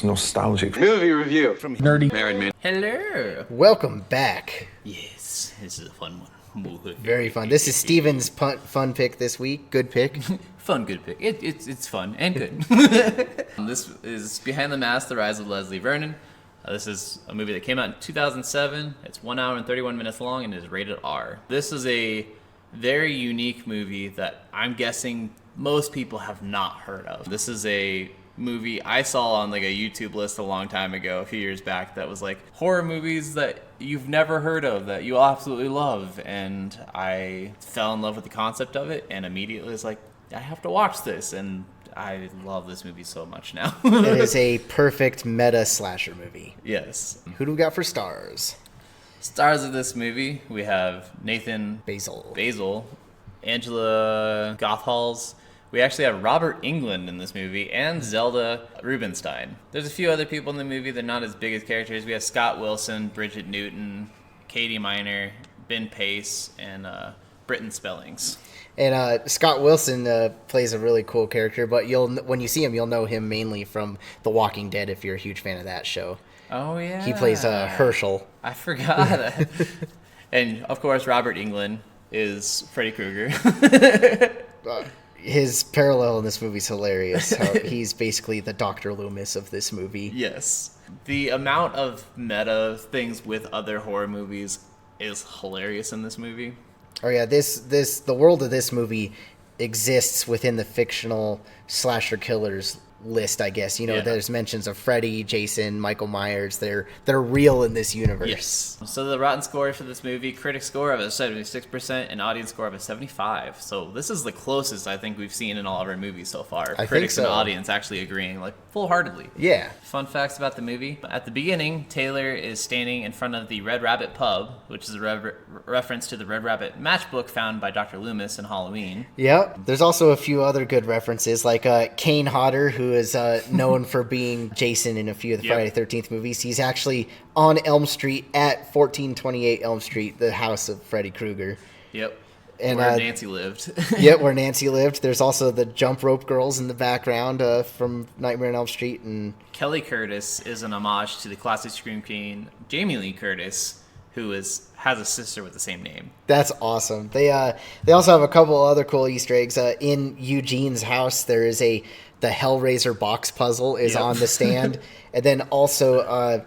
fun, nostalgic movie review from Nerdy Married Man. Hello. Welcome back. Yes, this is a fun one. Very fun. This is Steven's fun pick this week. Good pick. Fun, good pick. It's fun and good. This is Behind the Mask, The Rise of Leslie Vernon. This is a movie that came out in 2007. It's 1 hour and 31 minutes long and is rated R. This is a very unique movie that I'm guessing most people have not heard of. This is a movie I saw on like a YouTube list a long time ago, a few years back, that was like horror movies that you've never heard of that you absolutely love, and I fell in love with the concept of it and immediately was like, I have to watch this, and I love this movie so much now. It is a perfect meta slasher movie. Yes. Who do we got for stars? Stars of this movie, we have Nathan Basil, Angela Gothals. We actually have Robert Englund in this movie and Zelda Rubinstein. There's a few other people in the movie. They're not as big as characters. We have Scott Wilson, Bridget Newton, Katie Miner, Ben Pace, and Britton Spellings. And Scott Wilson plays a really cool character, but when you see him, you'll know him mainly from The Walking Dead if you're a huge fan of that show. Oh, yeah. He plays Herschel. I forgot. And, of course, Robert Englund is Freddy Krueger. His parallel in this movie is hilarious. He's basically the Dr. Loomis of this movie. Yes. The amount of meta things with other horror movies is hilarious in this movie. Oh yeah, the world of this movie exists within the fictional slasher killers list, I guess. There's mentions of Freddy, Jason, Michael Myers. They're real in this universe. Yes. So the Rotten score for this movie, critic score of a 76% and audience score of a 75. So this is the closest I think we've seen in all of our movies so far. I Critics think so. And audience actually agreeing like full-heartedly. Yeah. Fun facts about the movie. At the beginning, Taylor is standing in front of the Red Rabbit pub, which is a reference to the Red Rabbit matchbook found by Dr. Loomis in Halloween. Yep. There's also a few other good references, like Kane Hodder, who is known for being Jason in a few of the Friday the 13th movies. He's actually on Elm Street at 1428 Elm Street, the house of Freddy Krueger. Yep. And where Nancy lived. Yep, where Nancy lived. There's also the jump rope girls in the background from Nightmare on Elm Street. And Kelly Curtis is an homage to the classic Scream Queen Jamie Lee Curtis, who has a sister with the same name. That's awesome. They also have a couple other cool Easter eggs. In Eugene's house, there is the Hellraiser box puzzle is on the stand. And then also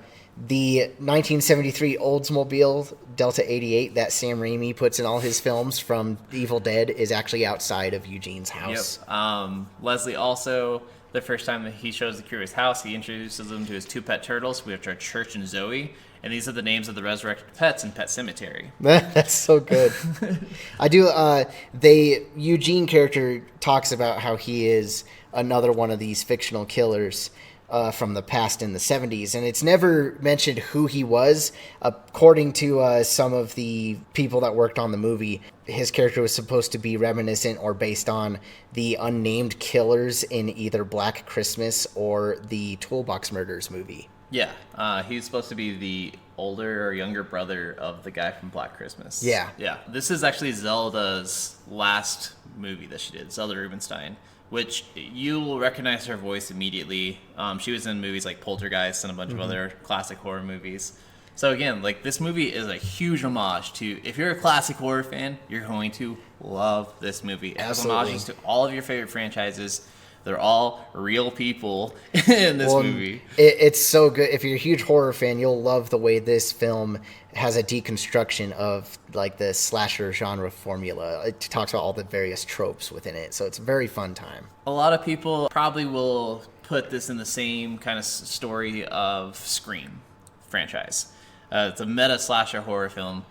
the 1973 Oldsmobile Delta 88 that Sam Raimi puts in all his films from Evil Dead is actually outside of Eugene's house. Yep. Leslie also, the first time that he shows the crew his house, he introduces them to his two pet turtles, which are Church and Zoe. And these are the names of the resurrected pets in Pet Cemetery. That's so good. I do. Eugene character talks about how he is another one of these fictional killers from the past in the 70s. And it's never mentioned who he was. According to some of the people that worked on the movie, his character was supposed to be reminiscent or based on the unnamed killers in either Black Christmas or the Toolbox Murders movie. Yeah, he's supposed to be the older or younger brother of the guy from Black Christmas. Yeah. This is actually Zelda's last movie that she did, Zelda Rubinstein, which you will recognize her voice immediately. She was in movies like Poltergeist and a bunch of other classic horror movies. So again, like, this movie is a huge homage to, if you're a classic horror fan, you're going to love this movie. It has homages to all of your favorite franchises. They're all real people in this movie. It's so good. If you're a huge horror fan, you'll love the way this film has a deconstruction of like the slasher genre formula. It talks about all the various tropes within it. So it's a very fun time. A lot of people probably will put this in the same kind of story of Scream franchise. It's a meta slasher horror film.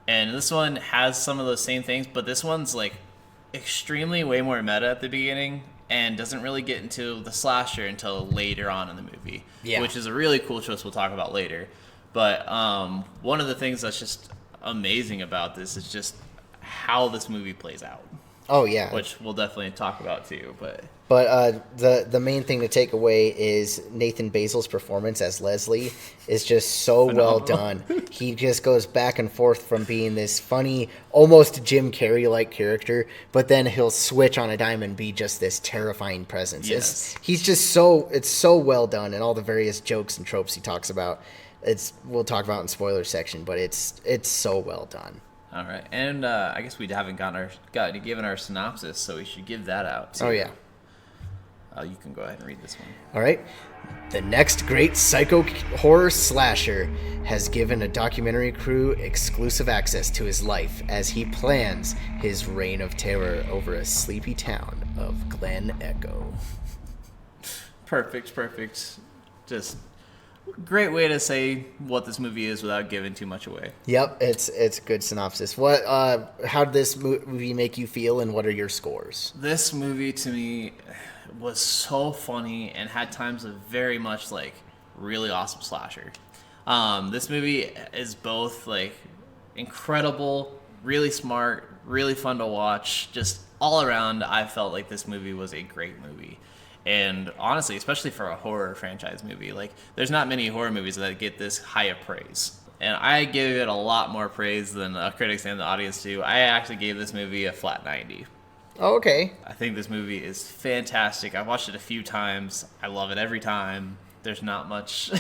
And this one has some of those same things, but this one's like extremely way more meta at the beginning and doesn't really get into the slasher until later on in the movie, which is a really cool choice we'll talk about later. But one of the things that's just amazing about this is just how this movie plays out. Oh, yeah. Which we'll definitely talk about too. But But the main thing to take away is Nathan Basil's performance as Leslie is just so well done. He just goes back and forth from being this funny, almost Jim Carrey-like character, but then he'll switch on a dime and be just this terrifying presence. Yes. It's so well done, and all the various jokes and tropes he talks about. We'll talk about in spoiler section, but it's so well done. All right, and I guess we haven't given our synopsis, so we should give that out too. Oh yeah. You can go ahead and read this one. All right. The next great psycho horror slasher has given a documentary crew exclusive access to his life as he plans his reign of terror over a sleepy town of Glen Echo. Perfect. Just great way to say what this movie is without giving too much away. Yep, it's a good synopsis. How did this movie make you feel, and what are your scores? This movie to me was so funny and had times of very much like really awesome slasher. This movie is both like incredible, really smart, really fun to watch. Just all around, I felt like this movie was a great movie. And honestly, especially for a horror franchise movie, like there's not many horror movies that get this high of praise. And I give it a lot more praise than critics and the audience do. I actually gave this movie a flat 90. Oh, okay. I think this movie is fantastic. I've watched it a few times. I love it every time. There's not much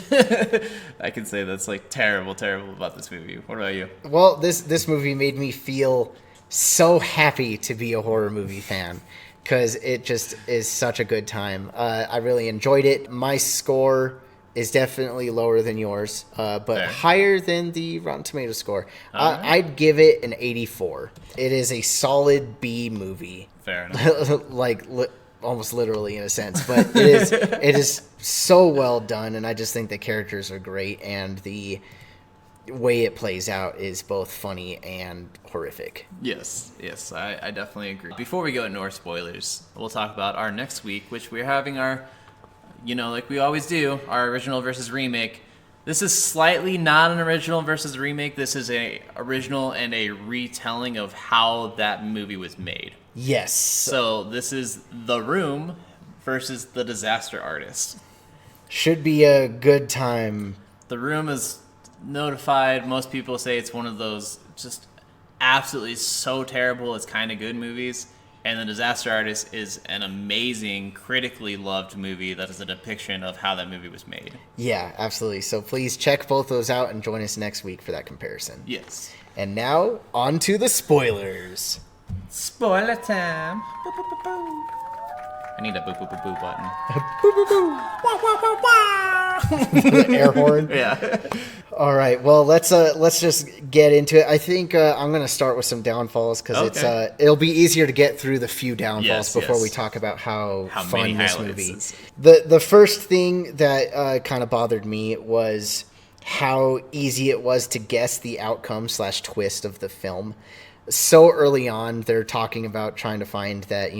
I can say that's like terrible about this movie. What about you? Well, this movie made me feel so happy to be a horror movie fan because it just is such a good time. I really enjoyed it. My score is definitely lower than yours, but Fair. higher than the Rotten Tomatoes score. All right. I'd give it an 84. It is a solid B movie. Fair enough. Almost literally in a sense, but it is so well done, and I just think the characters are great, and the way it plays out is both funny and horrific. Yes, I definitely agree. Before we go into our spoilers, we'll talk about our next week, which we're having our, like we always do, our original versus remake. This is slightly not an original versus remake. This is a original and a retelling of how that movie was made. Yes. So this is The Room versus The Disaster Artist. Should be a good time. The Room is notified. Most people say it's one of those just absolutely so terrible it's kind of good movies. And The Disaster Artist is an amazing, critically loved movie that is a depiction of how that movie was made. Yeah, absolutely. So please check both those out and join us next week for that comparison. Yes. And now, on to the spoilers. Spoiler time. Boop, boop, boop, boop. I need a boop, boop, boop, boop button. Boop, boop, boop. Wah, wah, wah, wah. The air horn. Yeah. All right. Well, let's just get into it. I think I'm going to start with some downfalls because it'll be easier to get through the few downfalls before we talk about how fun this movie is. The first thing that kind of bothered me was how easy it was to guess the outcome / twist of the film. So early on, they're talking about trying to find that,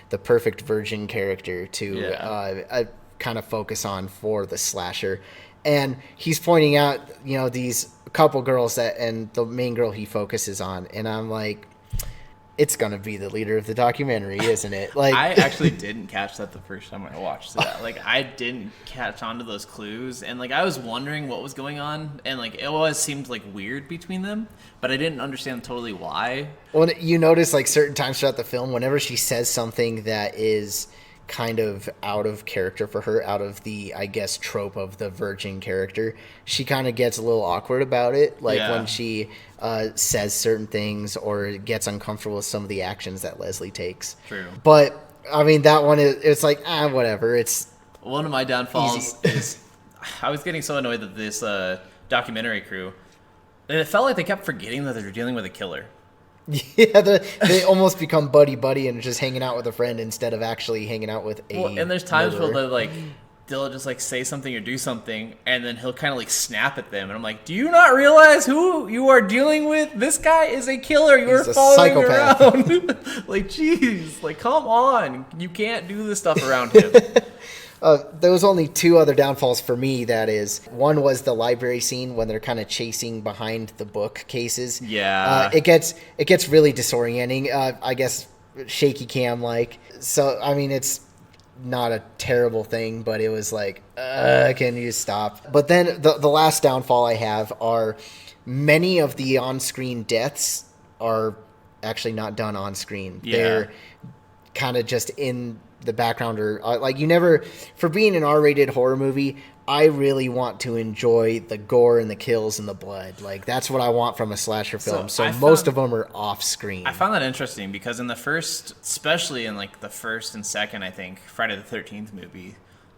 the perfect virgin character to kind of focus on for the slasher. And he's pointing out, these couple girls and the main girl he focuses on. And I'm like, it's going to be the leader of the documentary, isn't it? Like, I actually didn't catch that the first time I watched that. Like, I didn't catch on to those clues. And, I was wondering what was going on. And, it always seemed, weird between them. But I didn't understand totally why. Well, you notice, certain times throughout the film, whenever she says something that is kind of out of character for her, out of the, I guess, trope of the virgin character, she kind of gets a little awkward about it. When she says certain things or gets uncomfortable with some of the actions that Leslie takes. True. But, I mean, that one, it's whatever. It's one of my downfalls is I was getting so annoyed that this documentary crew, it felt like they kept forgetting that they were dealing with a killer. Yeah, they almost become buddy and just hanging out with a friend instead of actually hanging out with a and there's times murderer. where they'll just say something or do something, and then he'll kind of snap at them, and I'm like, do you not realize who you are dealing with? This guy is a killer. You're following around. Jeez, come on, you can't do this stuff around him. There was only two other downfalls for me, that is. One was the library scene when they're kind of chasing behind the bookcases. Yeah. It gets really disorienting, I guess shaky cam-like. So, I mean, it's not a terrible thing, but it was like, can you stop? But then the last downfall I have are many of the on-screen deaths are actually not done on screen. Yeah. They're kind of just in the background, or like, you never, for being an R-rated horror movie, I really want to enjoy the gore and the kills and the blood. Like, that's what I want from a slasher film. So most of them are off screen. I found that interesting because in the first, especially in like the first and second, I think, Friday the 13th movie,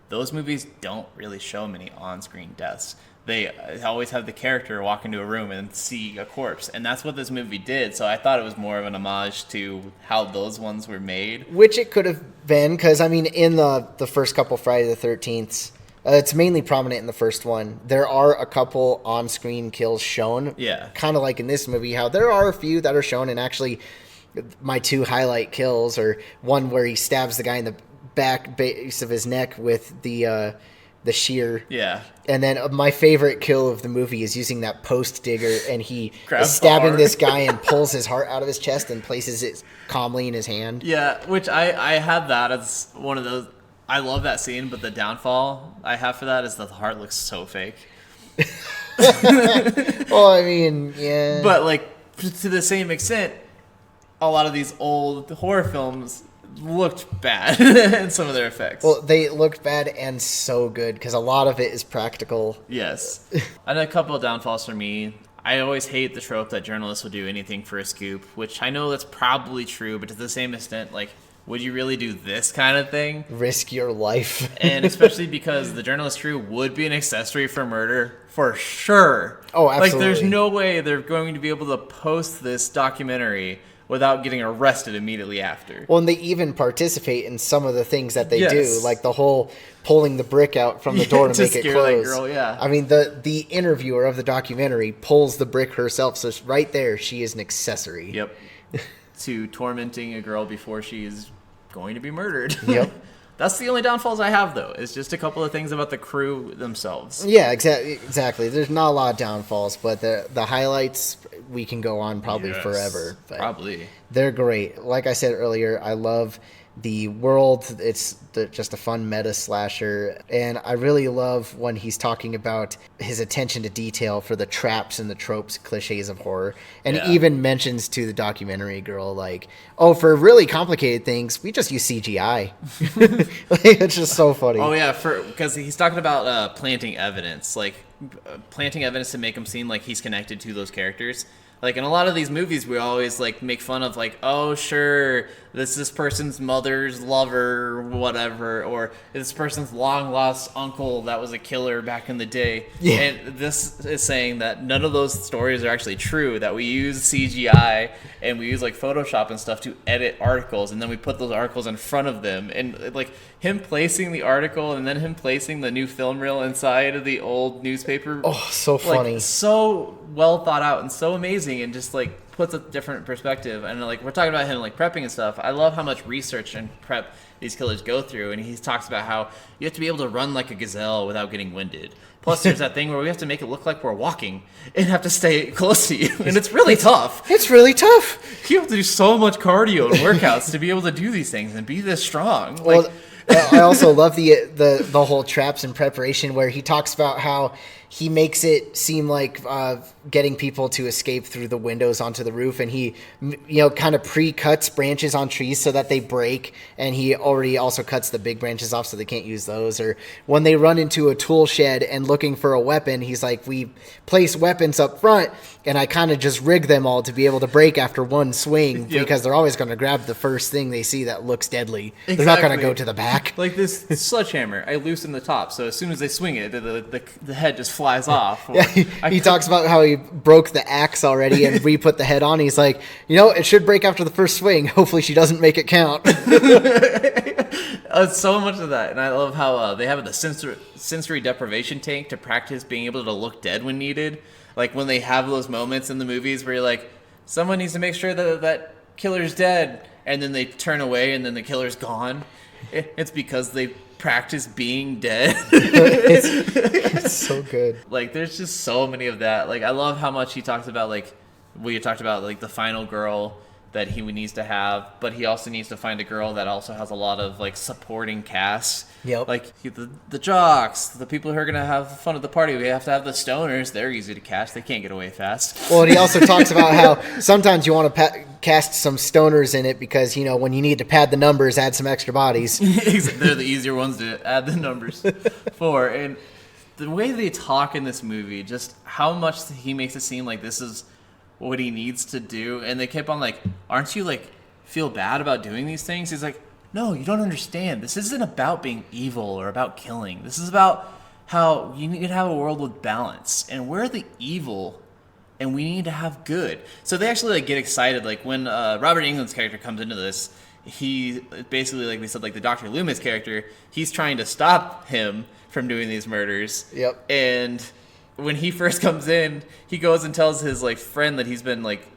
those movies don't really show many on-screen deaths. They always have the character walk into a room and see a corpse. And that's what this movie did. So I thought it was more of an homage to how those ones were made. Which it could have been, because, I mean, in the first couple Friday the 13th, it's mainly prominent in the first one. There are a couple on-screen kills shown. Yeah. Kind of like in this movie, how there are a few that are shown. And actually, my two highlight kills are one where he stabs the guy in the back base of his neck with the shear. Yeah. And then my favorite kill of the movie is using that post digger, and he Grabs is stabbing the this guy and pulls his heart out of his chest and places it calmly in his hand. Yeah, which I have that as one of those. I love that scene, but the downfall I have for that is that the heart looks so fake. Well, I mean, yeah. But like, to the same extent, a lot of these old horror films looked bad in some of their effects. Well, they looked bad and so good because a lot of it is practical. Yes. And a couple of downfalls for me. I always hate the trope that journalists will do anything for a scoop, which I know that's probably true, but to the same extent, like, would you really do this kind of thing? Risk your life. And especially because the journalist crew would be an accessory for murder for sure. Oh, absolutely. Like, there's no way they're going to be able to post this documentary without getting arrested immediately after. Well, and they even participate in some of the things that they Yes. do, like the whole pulling the brick out from the door to make it scare close. that girl, yeah. I mean, the interviewer of the documentary pulls the brick herself, so right there, she is an accessory. Yep. To tormenting a girl before she is going to be murdered. Yep. That's the only downfalls I have, though. It's just a couple of things about the crew themselves. Yeah, exactly. There's not a lot of downfalls, but the highlights, we can go on probably Yes, forever. But probably. they're great. Like I said earlier, I love the world. It's just a fun meta slasher, and I really love when he's talking about his attention to detail for the traps and the tropes, cliches of horror, and Yeah. even mentions to the documentary girl, like, oh, for really complicated things, we just use CGI. Like, it's just so funny. Oh, yeah, because he's talking about planting evidence, like planting evidence to make him seem like he's connected to those characters. Like, in a lot of these movies, we always, like, make fun of, like, oh, sure, this person's mother's lover, whatever, or this person's long-lost uncle that was a killer back in the day. Yeah. And this is saying that none of those stories are actually true, that we use CGI and we use, like, Photoshop and stuff to edit articles, and then we put those articles in front of them. And, like, him placing the article and then him placing the new film reel inside of the old newspaper. Oh, so funny. Like, so well thought out and so amazing, and just like puts a different perspective. And like, we're talking about him like prepping and stuff. I love how much research and prep these killers go through, and he talks about how you have to be able to run like a gazelle without getting winded. Plus, there's that thing where we have to make it look like we're walking and have to stay close to you, and it's really tough. It's really tough. You have to do so much cardio and workouts to be able to do these things and be this strong. Like, Well, I also love the whole traps and preparation, where he talks about how he makes it seem like getting people to escape through the windows onto the roof, and he, kind of pre-cuts branches on trees so that they break, and he already also cuts the big branches off so they can't use those. Or when they run into a tool shed and looking for a weapon, he's like, we place weapons up front, and I kind of just rig them all to be able to break after one swing. Yep. Because they're always going to grab the first thing they see that looks deadly. Exactly. They're not going to go to the back. Like this sledgehammer, I loosen the top, so as soon as they swing it, the head just flies off. Yeah, he talks about how he broke the axe already and re-put the head on. He's like, it should break after the first swing. Hopefully she doesn't make it count. So much of that. And I love how they have the sensory deprivation tank to practice being able to look dead when needed. Like when they have those moments in the movies where you're like, someone needs to make sure that killer's dead, and then they turn away and then the killer's gone. It's because they practice being dead. It's so good. Like, there's just so many of that. Like, I love how much he talks about, like, we talked about, like, the final girl that he needs to have, but he also needs to find a girl that also has a lot of like supporting cast. Yep. Like the jocks, the people who are gonna have fun at the party. We have to have the stoners. They're easy to cast. They can't get away fast. Well, and he also talks about how sometimes you want to cast some stoners in it because, you know, when you need to pad the numbers, add some extra bodies. They're the easier ones to add the numbers for. And the way they talk in this movie, just how much he makes it seem like this is what he needs to do. And they kept on like, aren't you like feel bad about doing these things? He's like, no, you don't understand. This isn't about being evil or about killing. This is about how you need to have a world with balance. And we're the evil and we need to have good. So they actually like get excited. Like when Robert Englund's character comes into this, he basically, like we said, like the Dr. Loomis character, he's trying to stop him from doing these murders. Yep. And when he first comes in, he goes and tells his like friend that he's been like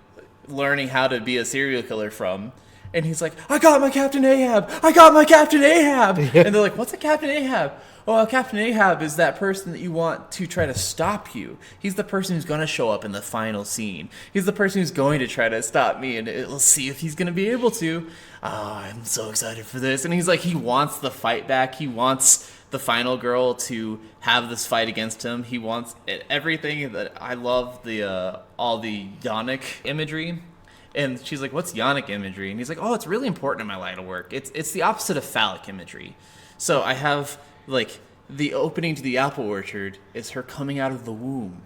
learning how to be a serial killer from. And he's like, I got my Captain Ahab! I got my Captain Ahab! And they're like, what's a Captain Ahab? Oh, Captain Ahab is that person that you want to try to stop you. He's the person who's going to show up in the final scene. He's the person who's going to try to stop me, and let's see if he's going to be able to. Oh, I'm so excited for this. And he's like, he wants the fight back. He wants the final girl to have this fight against him. He wants everything. That I love the all the yonic imagery. And she's like, what's yonic imagery? And he's like, oh, it's really important in my line of work. It's the opposite of phallic imagery. So I have like the opening to the apple orchard is her coming out of the womb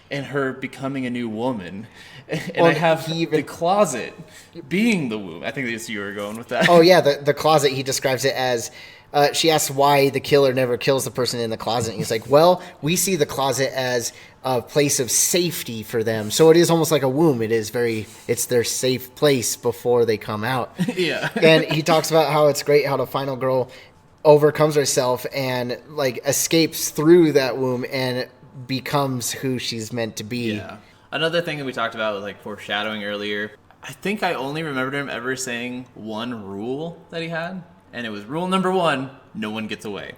and her becoming a new woman. And I have the closet being the womb. I think that's you were going with that. Oh, yeah, the closet, he describes it as... she asks why the killer never kills the person in the closet. And he's like, well, we see the closet as a place of safety for them. So it is almost like a womb. It's their safe place before they come out. Yeah. And he talks about how it's great how the final girl overcomes herself and like escapes through that womb and becomes who she's meant to be. Yeah. Another thing that we talked about was like foreshadowing earlier. I think I only remembered him ever saying one rule that he had. And it was rule number 1, no one gets away.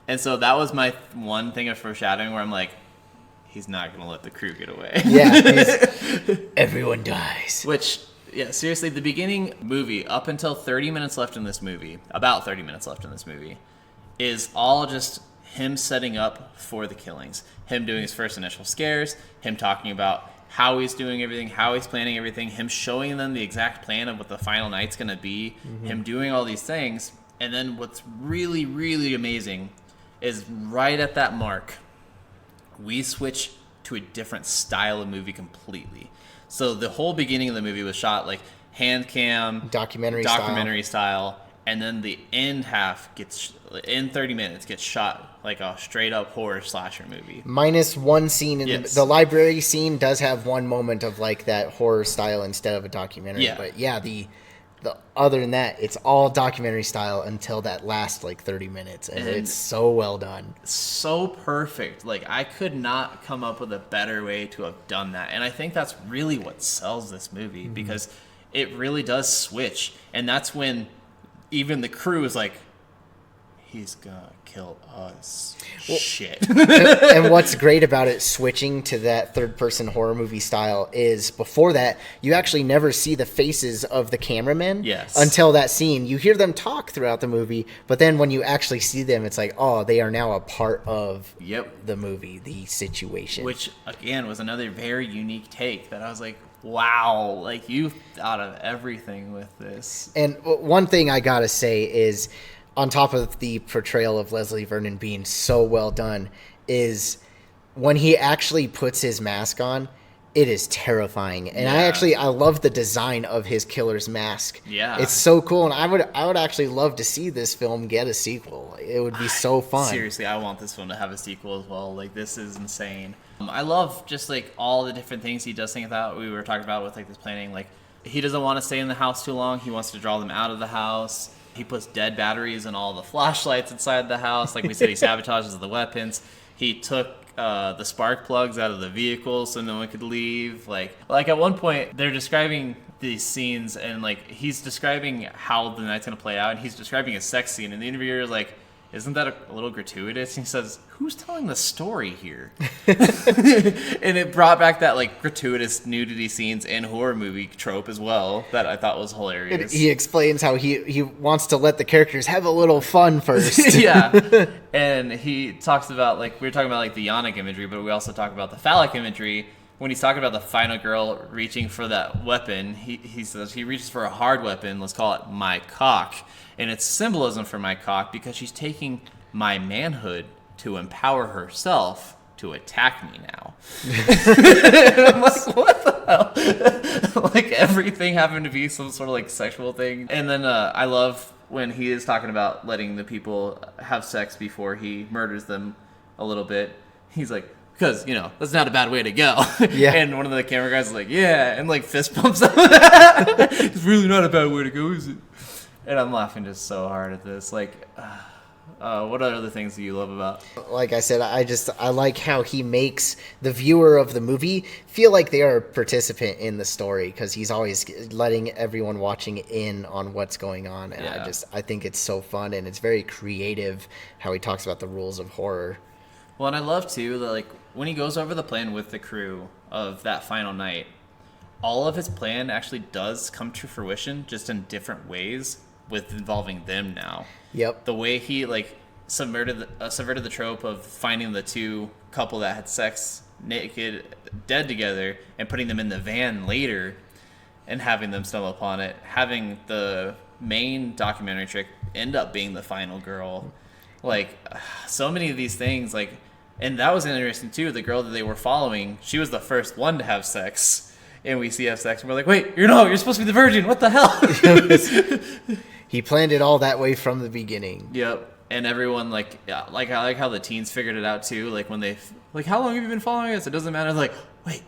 And so that was my one thing of foreshadowing where I'm like, he's not going to let the crew get away. Yeah. Everyone dies. Which, yeah, seriously, the beginning movie, up until 30 minutes left in this movie, about 30 minutes left in this movie, is all just him setting up for the killings. Him doing his first initial scares, him talking about how he's doing everything, how he's planning everything, him showing them the exact plan of what the final night's going to be, him doing all these things. And then what's really, really amazing is right at that mark, we switch to a different style of movie completely. So the whole beginning of the movie was shot like hand cam, documentary style. And then the end half gets, in 30 minutes, gets shot like a straight up horror slasher movie. Minus one scene in Yes. the library scene does have one moment of like that horror style instead of a documentary. Yeah. But yeah, the other than that, it's all documentary style until that last like 30 minutes. And it's so well done. So perfect. Like I could not come up with a better way to have done that. And I think that's really what sells this movie because it really does switch. And that's when even the crew is like, he's gonna kill us. Well, shit. And what's great about it switching to that third-person horror movie style is before that, you actually never see the faces of the cameramen until that scene. You hear them talk throughout the movie, but then when you actually see them, it's like, oh, they are now a part of the movie, the situation. Which, again, was another very unique take that I was like, wow, like you thought of everything with this. And one thing I gotta say is, on top of the portrayal of Leslie Vernon being so well done, is when he actually puts his mask on, it is terrifying. And I love the design of his killer's mask. Yeah. It's so cool. And I would actually love to see this film get a sequel. It would be so fun. Seriously, I want this film to have a sequel as well. Like, this is insane. I love just, like, all the different things he does think about. We were talking about with, like, this planning. Like, he doesn't want to stay in the house too long. He wants to draw them out of the house. He puts dead batteries in all the flashlights inside the house. Like we said, he sabotages the weapons. He took the spark plugs out of the vehicle so no one could leave. Like at one point, they're describing these scenes, and like he's describing how the night's gonna play out, and he's describing a sex scene, and the interviewer is like, isn't that a little gratuitous? And he says, who's telling the story here? And it brought back that like gratuitous nudity scenes and horror movie trope as well that I thought was hilarious. He explains how he wants to let the characters have a little fun first. Yeah. And he talks about, like, we were talking about like the yonic imagery, but we also talk about the phallic imagery. When he's talking about the final girl reaching for that weapon, he says he reaches for a hard weapon, let's call it my cock. And it's symbolism for my cock because she's taking my manhood to empower herself to attack me now. And I'm like, what the hell? Like, everything happened to be some sort of like sexual thing. And then I love when he is talking about letting the people have sex before he murders them a little bit. He's like, because, you know, that's not a bad way to go. Yeah. And one of the camera guys is like, yeah, and like fist bumps him. It's really not a bad way to go, is it? And I'm laughing just so hard at this. Like, what other things do you love about? Like I said, I like how he makes the viewer of the movie feel like they are a participant in the story, because he's always letting everyone watching in on what's going on. And Yeah. I think it's so fun, and it's very creative how he talks about the rules of horror. Well, and I love, too, that, like, when he goes over the plan with the crew of that final night, all of his plan actually does come to fruition, just in different ways, with involving them now. Yep. The way he, like, subverted the trope of finding the two couple that had sex naked, dead together, and putting them in the van later, and having them stumble upon it, having the main documentary trick end up being the final girl. Like, so many of these things, like, and that was interesting too. The girl that they were following, she was the first one to have sex, and we see her have sex, and we're like, wait, you're supposed to be the virgin. What the hell? He planned it all that way from the beginning. Yep. And everyone, like, yeah, like, I like how the teens figured it out too. Like, when they, like, how long have you been following us? It doesn't matter. Like, wait,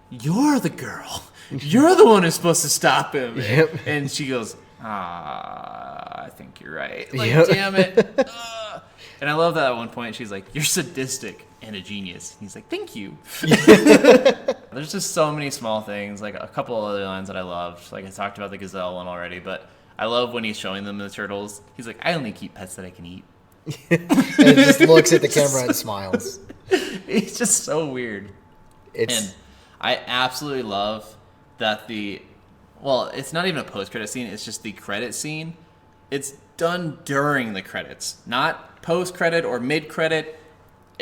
you're the girl. You're the one who's supposed to stop him. Yep. And she goes, I think you're right. Like, Yep. damn it. And I love that at one point she's like, you're sadistic and a genius. And he's like, thank you. There's just so many small things, like a couple other lines that I loved. Like, I talked about the gazelle one already, but I love when he's showing them the turtles. He's like, I only keep pets that I can eat. And he just looks at the camera and smiles. It's just so weird. And I absolutely love that it's not even a post-credit scene, it's just the credit scene. It's done during the credits, not post-credit or mid-credit.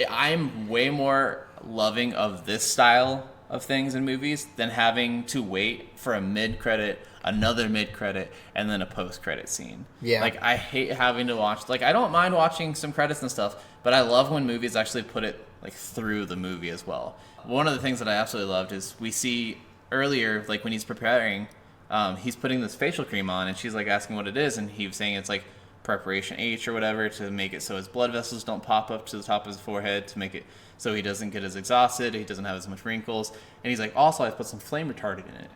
I'm way more loving of this style of things in movies than having to wait for a mid-credit, another mid-credit, and then a post-credit scene. Yeah. Like, I hate having to watch, like, I don't mind watching some credits and stuff, but I love when movies actually put it, like, through the movie as well. One of the things that I absolutely loved is we see earlier, like, when he's preparing, he's putting this facial cream on, and she's, like, asking what it is, and he was saying it's, like, preparation H or whatever to make it so his blood vessels don't pop up to the top of his forehead, to make it so he doesn't get as exhausted, he doesn't have as much wrinkles. And he's like, also, I put some flame retardant in it.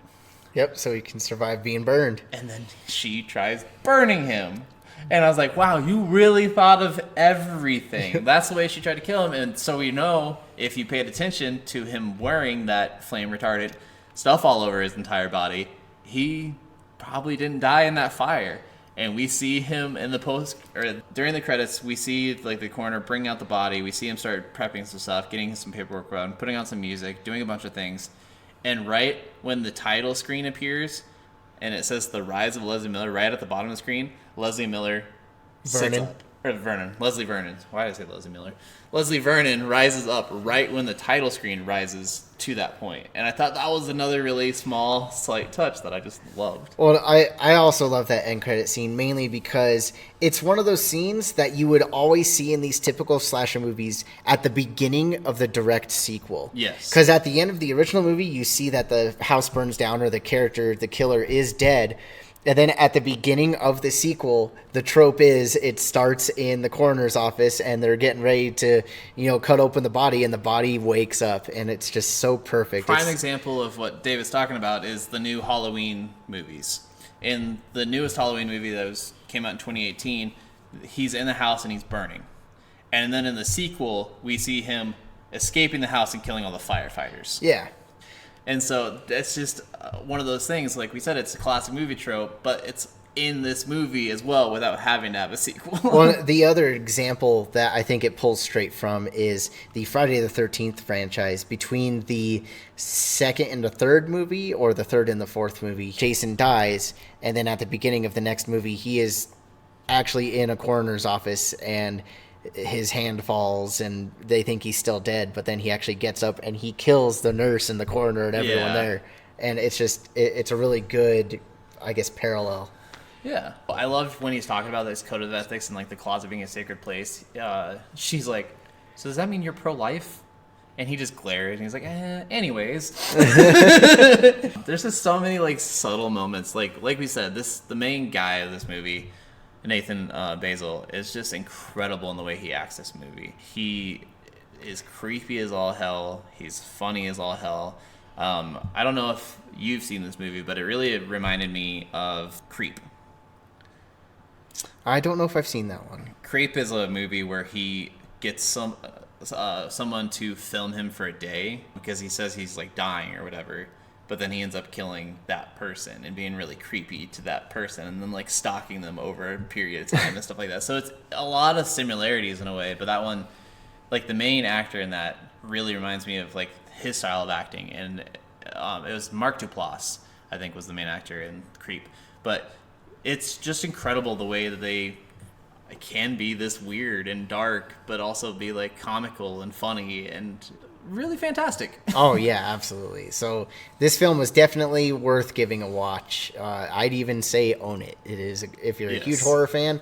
Yep, so he can survive being burned. And then she tries burning him. And I was like, wow, you really thought of everything. That's the way she tried to kill him. And so we know, if you paid attention to him wearing that flame retardant stuff all over his entire body, he probably didn't die in that fire. And we see him in the during the credits, we see, like, the coroner bring out the body. We see him start prepping some stuff, getting some paperwork around, putting on some music, doing a bunch of things. And right when the title screen appears, and it says The Rise of Leslie Miller right at the bottom of the screen, Leslie Miller sits up. Or Vernon. Leslie Vernon. Why did I say Leslie Miller? Leslie Vernon rises up right when the title screen rises to that point. And I thought that was another really small, slight touch that I just loved. Well, I also love that end credit scene, mainly because it's one of those scenes that you would always see in these typical slasher movies at the beginning of the direct sequel. Yes. Because at the end of the original movie, you see that the house burns down, or the killer is dead. And then at the beginning of the sequel, the trope is it starts in the coroner's office, and they're getting ready to, cut open the body, and the body wakes up, and it's just so perfect. Prime example of what David's talking about is the new Halloween movies. In the newest Halloween movie that came out in 2018, he's in the house and he's burning. And then in the sequel, we see him escaping the house and killing all the firefighters. Yeah. And so it's just one of those things. Like we said, it's a classic movie trope, but it's in this movie as well without having to have a sequel. Well, the other example that I think it pulls straight from is the Friday the 13th franchise. Between the second and the third movie, or the third and the fourth movie, Jason dies, and then at the beginning of the next movie, he is actually in a coroner's office, and his hand falls, and they think he's still dead, but then he actually gets up and he kills the nurse and the coroner and everyone there. And it's just, it's a really good, I guess, parallel. Yeah. I loved when he's talking about this code of ethics and like the closet being a sacred place. She's like, so does that mean you're pro-life? And he just glared and he's like, anyways. There's just so many like subtle moments. Like we said, the main guy of this movie, Nathan Basil, is just incredible in the way he acts this movie. He is creepy as all hell. He's funny as all hell. I don't know if you've seen this movie, but it really reminded me of Creep. I don't know if I've seen that one. Creep is a movie where he gets someone to film him for a day because he says he's like dying or whatever, but then he ends up killing that person and being really creepy to that person and then like stalking them over a period of time and stuff like that. So it's a lot of similarities in a way, but that one, like the main actor in that really reminds me of like his style of acting, and it was Mark Duplass, I think, was the main actor in Creep. But it's just incredible the way that they can be this weird and dark, but also be like comical and funny and really fantastic. Oh yeah, absolutely. So this film was definitely worth giving a watch. I'd even say own it. It is, if you're a huge horror fan,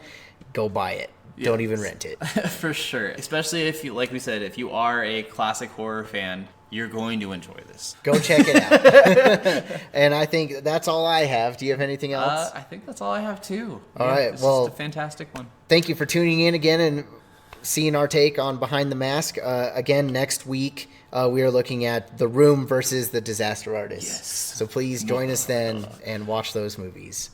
go buy it. Don't even rent it. For sure. Especially if you, like we said, if you are a classic horror fan, you're going to enjoy this. Go check it out. And I think that's all I have. Do you have anything else? I think that's all I have too. All right. It's well, just a fantastic one. Thank you for tuning in again and seeing our take on Behind the Mask. Again, next week, we are looking at The Room versus The Disaster Artist. Yes. So please join us then and watch those movies.